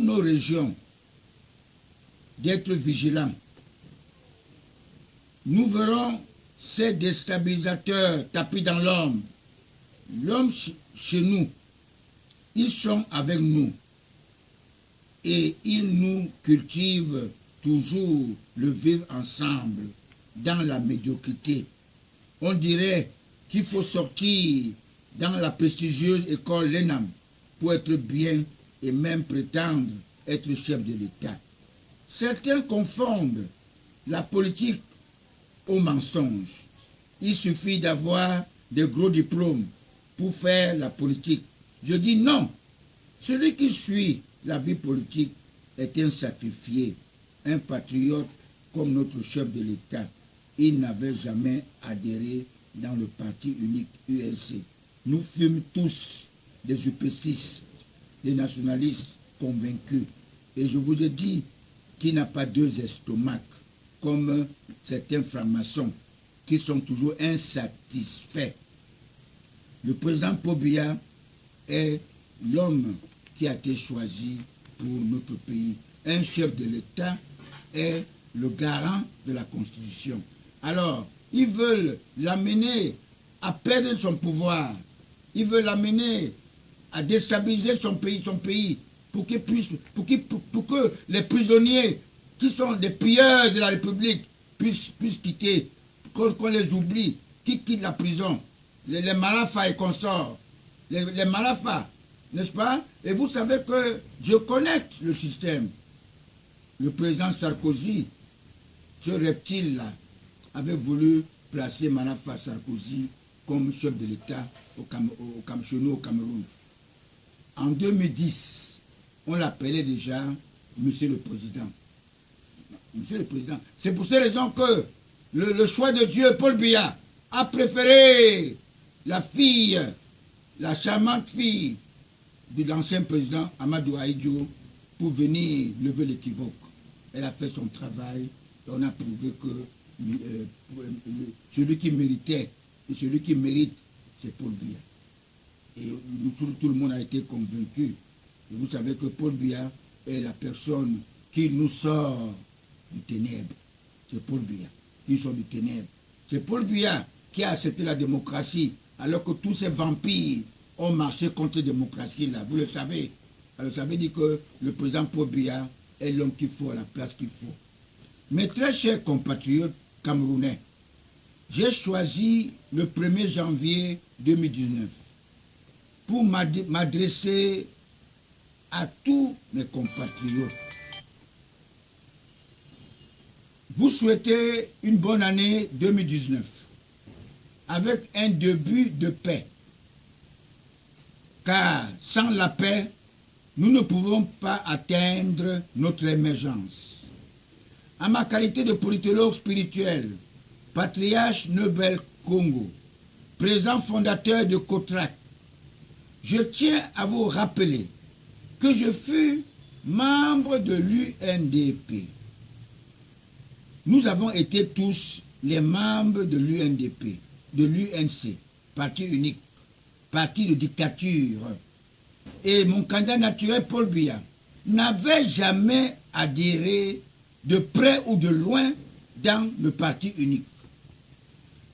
nos régions d'être vigilants. Nous verrons ces déstabilisateurs tapis dans l'homme. L'homme chez nous, ils sont avec nous. Et ils nous cultivent toujours le vivre ensemble dans la médiocrité. On dirait qu'il faut sortir dans la prestigieuse école l'ENAM pour être bien et même prétendre être chef de l'État. Certains confondent la politique au mensonge. Il suffit d'avoir des gros diplômes pour faire la politique. Je dis non. Celui qui suit la vie politique est un sacrifié, un patriote comme notre chef de l'État. Il n'avait jamais adhéré dans le parti unique UNC. Nous fûmes tous des UP6, des nationalistes convaincus. Et je vous ai dit qu'il n'a pas deux estomacs, comme certains francs-maçons qui sont toujours insatisfaits. Le président Paul Biya est l'homme qui a été choisi pour notre pays. Un chef de l'État est le garant de la Constitution. Alors, ils veulent l'amener à perdre son pouvoir. Ils veulent l'amener à déstabiliser son pays pour que les prisonniers qui sont des pilleurs de la République puissent quitter, qu'on les oublie, qui quittent la prison. Les Marafas et consorts, les Marafas, n'est-ce pas? Et vous savez que je connais le système. Le président Sarkozy, ce reptile-là, avait voulu placer Marafa Sarkozy comme chef de l'État au Cameroun. En 2010, on l'appelait déjà Monsieur le Président. Monsieur le Président. C'est pour ces raisons que le choix de Dieu, Paul Biya, a préféré la fille, la charmante fille de l'ancien président Amadou Ahidjo pour venir lever l'équivoque. Elle a fait son travail et on a prouvé que celui qui méritait et celui qui mérite, c'est Paul Biya. Et tout le monde a été convaincu. Et vous savez que Paul Biya est la personne qui nous sort du ténèbre. C'est Paul Biya qui sort du ténèbre. C'est Paul Biya qui a accepté la démocratie alors que tous ces vampires ont marché contre la démocratie là. Vous le savez. Alors ça veut dire que le président Paul Biya est l'homme qu'il faut à la place qu'il faut. Mes très chers compatriotes camerounais, j'ai choisi le 1er janvier 2019 pour m'adresser à tous mes compatriotes. Vous souhaitez une bonne année 2019 avec un début de paix. Car sans la paix, nous ne pouvons pas atteindre notre émergence. À ma qualité de politologue spirituel, patriarche Nobel Congo, président fondateur de COTRAC, je tiens à vous rappeler que je fus membre de l'UNDP. Nous avons été tous les membres de l'UNDP, de l'UNC, parti unique, parti de dictature. Et mon candidat naturel, Paul Biya, n'avait jamais adhéré de près ou de loin dans le parti unique.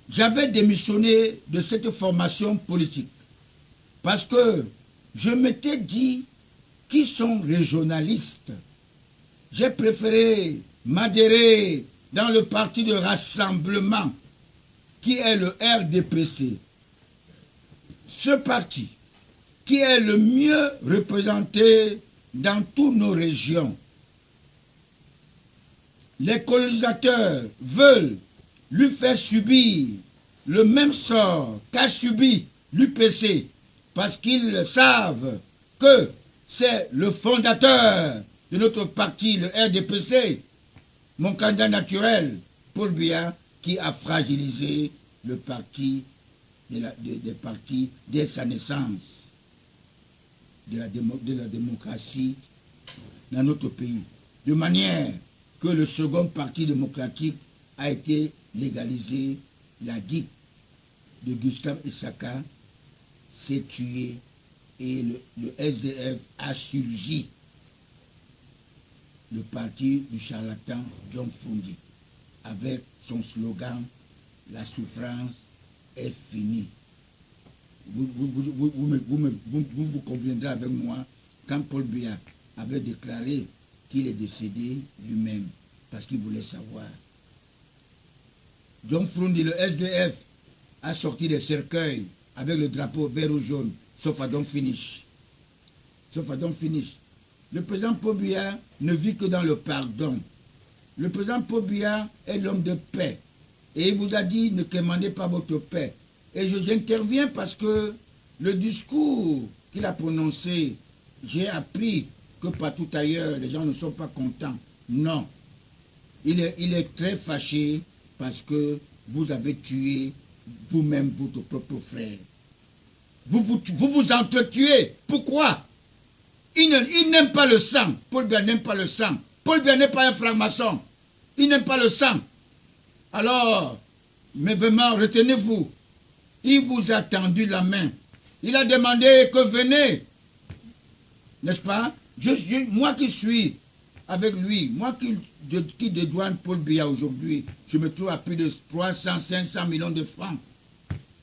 J'avais démissionné de cette formation politique parce que je m'étais dit qu'ils sont régionalistes. J'ai préféré m'adhérer dans le parti de rassemblement qui est le RDPC. Ce parti qui est le mieux représenté dans toutes nos régions. Les colonisateurs veulent lui faire subir le même sort qu'a subi l'UPC parce qu'ils savent que c'est le fondateur de notre parti, le RDPC, mon candidat naturel, Paul Biya, qui a fragilisé le parti des partis dès sa naissance, de la démocratie dans notre pays. De manière que le second parti démocratique a été légalisé, la DIC de Gustave Essaka s'est tué et le SDF a surgi. le parti du charlatan John Frundi, avec son slogan « La souffrance est finie ». Vous conviendrez avec moi quand Paul Biya avait déclaré qu'il est décédé lui-même parce qu'il voulait savoir. John Frundi, le SDF, a sorti des cercueils avec le drapeau vert ou jaune, sauf à Don't Finish. Sauf à Don't Finish. Le président Paul Biya ne vit que dans le pardon. Le président Paul Biya est l'homme de paix. Et il vous a dit, ne commandez pas votre paix. Et j'interviens parce que le discours qu'il a prononcé, j'ai appris que partout ailleurs, les gens ne sont pas contents. Non. Il est très fâché parce que vous avez tué vous-même votre propre frère. Vous vous entretuez. Pourquoi? Il n'aime pas le sang. Paul Biya n'aime pas le sang. Paul Biya n'est pas un franc-maçon. Il n'aime pas le sang. Alors, mais vraiment, retenez-vous. Il vous a tendu la main. Il a demandé que venez. N'est-ce pas? Moi qui suis avec lui, moi qui dédouane Paul Biya aujourd'hui, je me trouve à plus de 300, 500 millions de francs.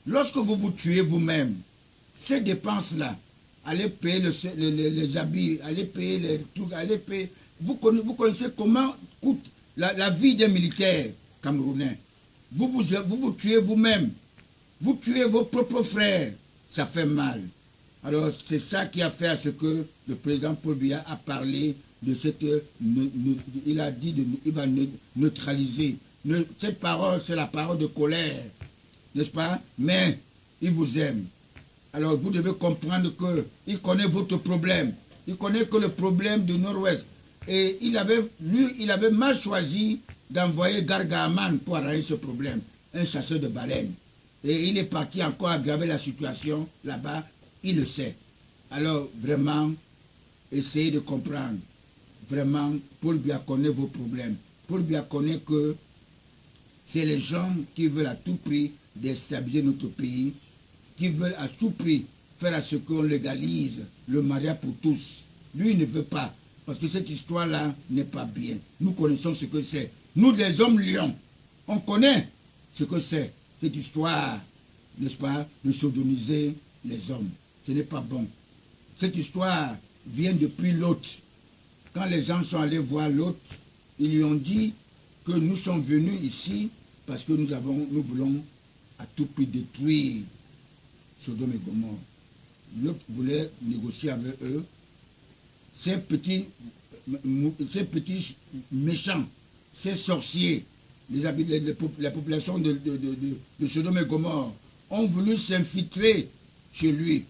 Lorsque vous vous tuez vous-même, ces dépenses-là, allez payer les habits, allez payer les trucs, allez payer... Vous connaissez comment coûte la vie des militaires camerounais. Vous tuez vous-même. Vous tuez vos propres frères. Ça fait mal. Alors, c'est ça qui a fait à ce que le président Paul Biya a parlé de cette... il a dit qu'il va neutraliser. Cette parole, c'est la parole de colère. N'est-ce pas? Mais il vous aime. Alors, vous devez comprendre qu'il connaît votre problème. Il connaît que le problème du Nord-Ouest. Et il avait mal choisi d'envoyer Gargaman pour arranger ce problème. Un chasseur de baleines. Et il est parti encore aggraver la situation là-bas. Il le sait. Alors, vraiment, essayez de comprendre. Vraiment, Paul Biya connaît vos problèmes. Paul Biya connaît que c'est les gens qui veulent à tout prix déstabiliser notre pays, qui veulent à tout prix faire à ce qu'on légalise le mariage pour tous. Lui, il ne veut pas, parce que cette histoire-là n'est pas bien. Nous connaissons ce que c'est. Nous, les hommes lions, on connaît ce que c'est, cette histoire, n'est-ce pas, de sodomiser les hommes. Ce n'est pas bon. Cette histoire vient depuis Lot. Quand les gens sont allés voir Lot, ils lui ont dit que nous sommes venus ici parce que nous voulons à tout prix détruire Sodome et Gomorrhe. Lot voulait négocier avec eux. Ces petits méchants, ces sorciers, la population de Sodome et Gomorrhe ont voulu s'infiltrer chez lui.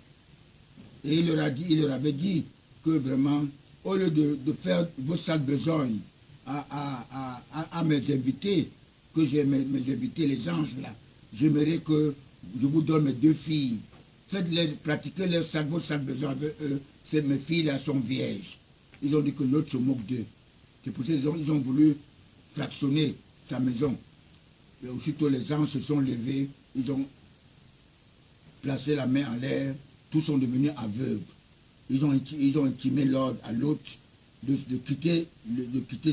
Et il leur avait dit que vraiment, au lieu de faire vos sales besognes à mes invités, que j'ai mes invités, les anges là, j'aimerais que je vous donne mes deux filles. Faites-les pratiquer vos sales besognes avec eux. Mes filles là sont vierges. Ils ont dit que l'autre se moque d'eux. C'est pour ça qu'ils ont voulu fractionner sa maison. Et aussitôt les anges se sont levés, ils ont placé la main en l'air, tous sont devenus aveugles. Ils ont intimé l'ordre à l'autre de quitter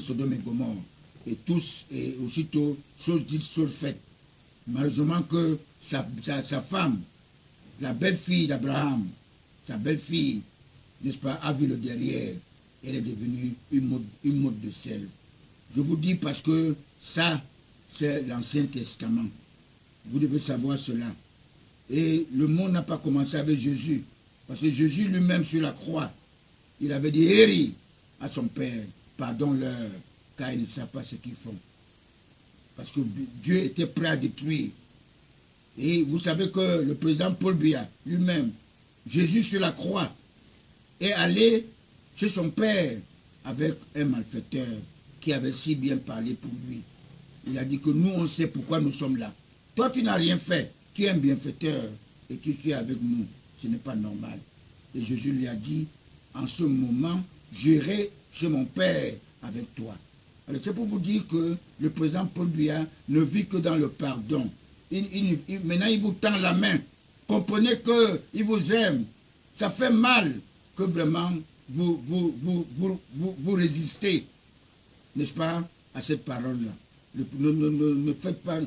Sodome et Gomorrhe. Et tous, et aussitôt, chose dite, chose faite. Malheureusement que sa femme, la belle-fille d'Abraham, sa belle-fille, n'est-ce pas, a vu le derrière. Elle est devenue une mode de sel. Je vous dis parce que ça, c'est l'Ancien Testament. Vous devez savoir cela. Et le monde n'a pas commencé avec Jésus. Parce que Jésus lui-même sur la croix, il avait dit, Héri à son Père, pardonne-leur, car ils ne savent pas ce qu'ils font. Parce que Dieu était prêt à détruire. Et vous savez que le président Paul Biya, lui-même, Jésus sur la croix, est allé chez son Père avec un malfaiteur qui avait si bien parlé pour lui. Il a dit que nous, on sait pourquoi nous sommes là. Toi, tu n'as rien fait. Tu es un bienfaiteur et tu es avec nous. Ce n'est pas normal. Et Jésus lui a dit, en ce moment, j'irai chez mon Père avec toi. Alors c'est pour vous dire que le président Paul Biya ne vit que dans le pardon. Maintenant, il vous tend la main. Comprenez qu'il vous aime. Ça fait mal que vraiment vous résistez. n'est-ce pas, à cette parole-là. Ne faites pas...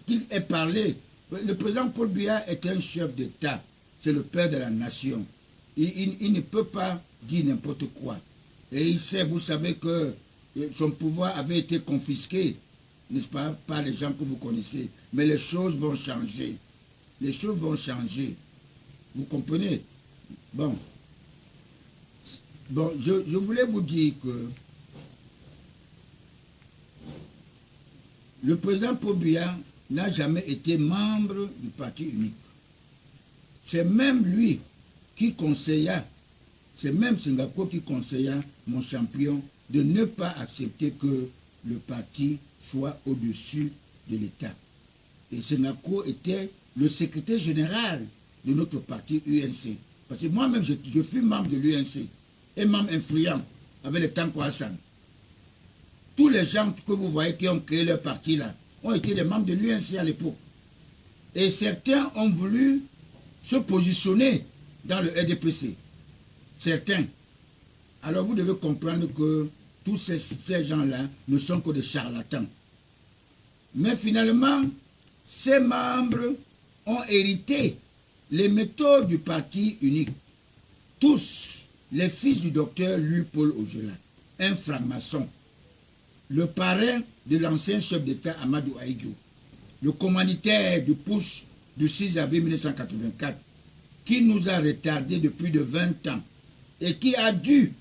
Qu'il ait parlé. Le président Paul Biya est un chef d'État. C'est le père de la nation. Il ne peut pas dire n'importe quoi. Et il sait, vous savez que son pouvoir avait été confisqué, n'est-ce pas, par les gens que vous connaissez. Mais les choses vont changer. Les choses vont changer. Vous comprenez? Bon, je voulais vous dire que le président Paul Biya n'a jamais été membre du parti unique. C'est même lui qui conseilla, c'est même Sengako qui conseilla mon champion de ne pas accepter que le parti soit au-dessus de l'État. Et Sengako était le secrétaire général de notre parti UNC. Parce que moi-même, je fus membre de l'UNC, et membre influent avec le Tanko Hassan. Tous les gens que vous voyez qui ont créé leur parti là, ont été des membres de l'UNC à l'époque. Et certains ont voulu se positionner dans le RDPC. Certains. Alors vous devez comprendre que tous ces gens-là ne sont que des charlatans. Mais finalement, ces membres ont hérité les méthodes du parti unique. Tous les fils du docteur Louis-Paul Ojala, un franc-maçon, le parrain de l'ancien chef d'État Amadou Ahidjo, le commanditaire du putsch du 6 avril 1984, qui nous a retardés depuis de 20 ans et qui a dû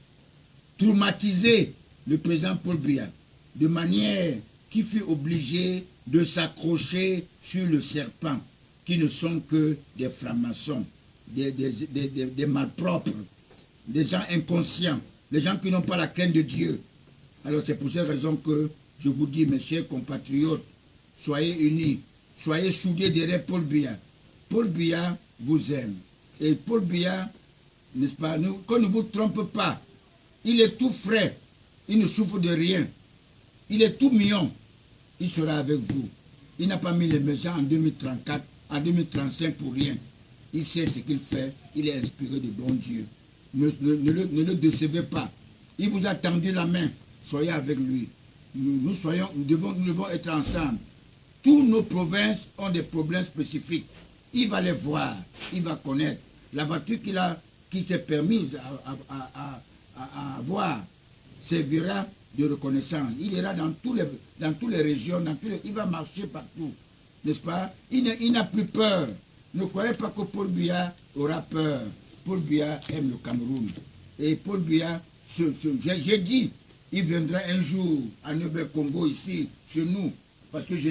traumatiser le président Paul Biya de manière qui fut obligé de s'accrocher sur le serpent, qui ne sont que des francs-maçons, des malpropres, des gens inconscients, des gens qui n'ont pas la crainte de Dieu. Alors c'est pour cette raison que je vous dis, mes chers compatriotes, soyez unis, soyez soudés derrière Paul Biya. Paul Biya vous aime. Et Paul Biya, n'est-ce pas, qu'on ne vous trompe pas, il est tout frais, il ne souffre de rien, il est tout mignon, il sera avec vous. Il n'a pas mis les maisons en 2034, en 2035 pour rien. Il sait ce qu'il fait, il est inspiré de bon Dieu. Ne le décevez pas. Il vous a tendu la main, soyez avec lui. Nous devons être ensemble. Toutes nos provinces ont des problèmes spécifiques. Il va les voir, il va connaître. La voiture qui s'est permise à avoir servira de reconnaissance. Il ira dans toutes les régions, il va marcher partout, n'est-ce pas? Il n'a plus peur. Ne croyez pas que Paul Biya aura peur. Paul Biya aime le Cameroun. Et Paul Biya, j'ai dit, il viendra un jour à Neubel Congo ici, chez nous, parce que je